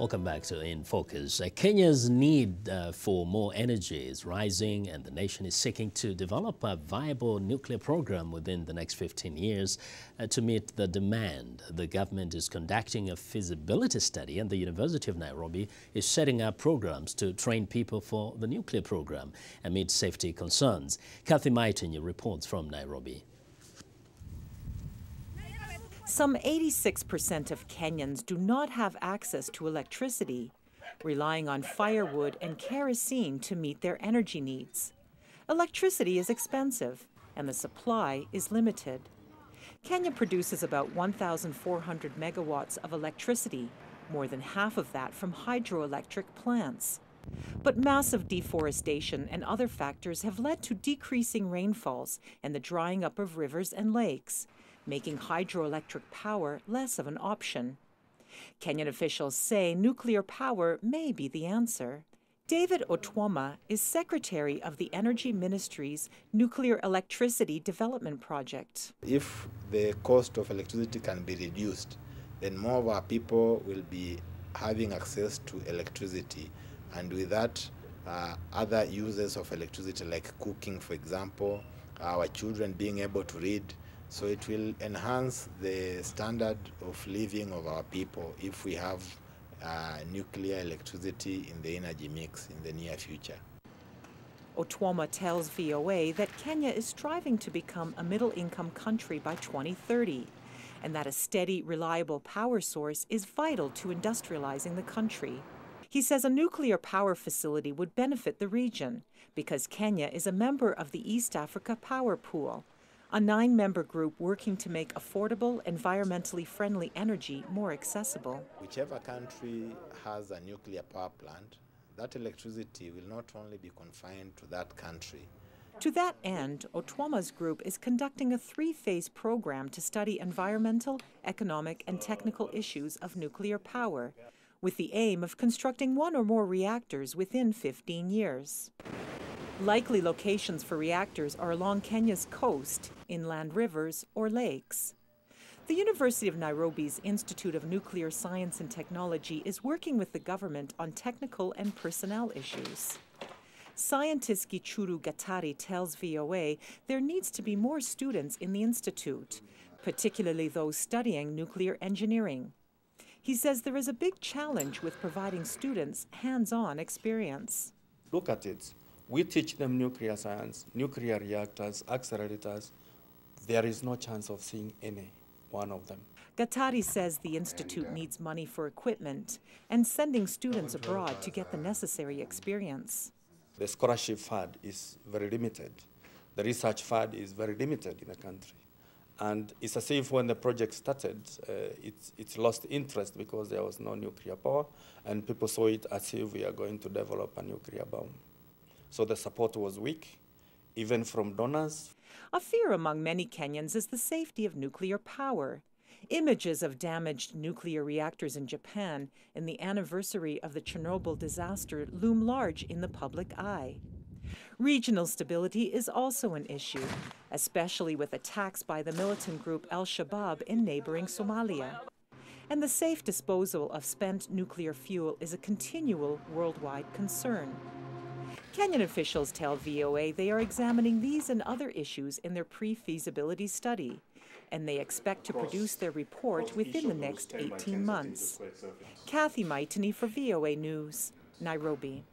Welcome back to In Focus. Kenya's need for more energy is rising, and the nation is seeking to develop a viable nuclear program within the next 15 years to meet the demand. The government is conducting a feasibility study, and the University of Nairobi is setting up programs to train people for the nuclear program amid safety concerns. Cathy Majtenyi reports from Nairobi. Some 86% of Kenyans do not have access to electricity, relying on firewood and kerosene to meet their energy needs. Electricity is expensive, and the supply is limited. Kenya produces about 1,400 megawatts of electricity, more than half of that from hydroelectric plants. But massive deforestation and other factors have led to decreasing rainfalls and the drying up of rivers and lakes, making hydroelectric power less of an option. Kenyan officials say nuclear power may be the answer. David Otwoma is secretary of the Energy Ministry's Nuclear Electricity Development Project. If the cost of electricity can be reduced, then more of our people will be having access to electricity. And with that, other uses of electricity like cooking, for example, our children being able to read. So it will enhance the standard of living of our people if we have nuclear electricity in the energy mix in the near future. Otwoma tells VOA that Kenya is striving to become a middle-income country by 2030, and that a steady, reliable power source is vital to industrializing the country. He says a nuclear power facility would benefit the region because Kenya is a member of the East Africa Power Pool, a 9-member group working to make affordable, environmentally friendly energy more accessible. Whichever country has a nuclear power plant, that electricity will not only be confined to that country. To that end, Otwoma's group is conducting a 3-phase program to study environmental, economic, and technical issues of nuclear power, with the aim of constructing 1 or more reactors within 15 years. Likely locations for reactors are along Kenya's coast, inland rivers, or lakes. The University of Nairobi's Institute of Nuclear Science and Technology is working with the government on technical and personnel issues. Scientist Gichuru Gatari tells VOA there needs to be more students in the institute, particularly those studying nuclear engineering. He says there is a big challenge with providing students hands-on experience. Look at it. We teach them nuclear science, nuclear reactors, accelerators. There is no chance of seeing any one of them. Gatari says the institute needs money for equipment and sending students abroad to get the necessary experience. The scholarship fund is very limited. The research fund is very limited in the country. And it's as if when the project started, it's lost interest because there was no nuclear power, and people saw it as if we are going to develop a nuclear bomb. So the support was weak, even from donors. A fear among many Kenyans is the safety of nuclear power. Images of damaged nuclear reactors in Japan and the anniversary of the Chernobyl disaster loom large in the public eye. Regional stability is also an issue, especially with attacks by the militant group Al-Shabaab in neighboring Somalia. And the safe disposal of spent nuclear fuel is a continual worldwide concern. Kenyan officials tell VOA they are examining these and other issues in their pre-feasibility study, and they expect to produce their report within the next 18 months. Cathy Majtenyi for VOA News, Nairobi.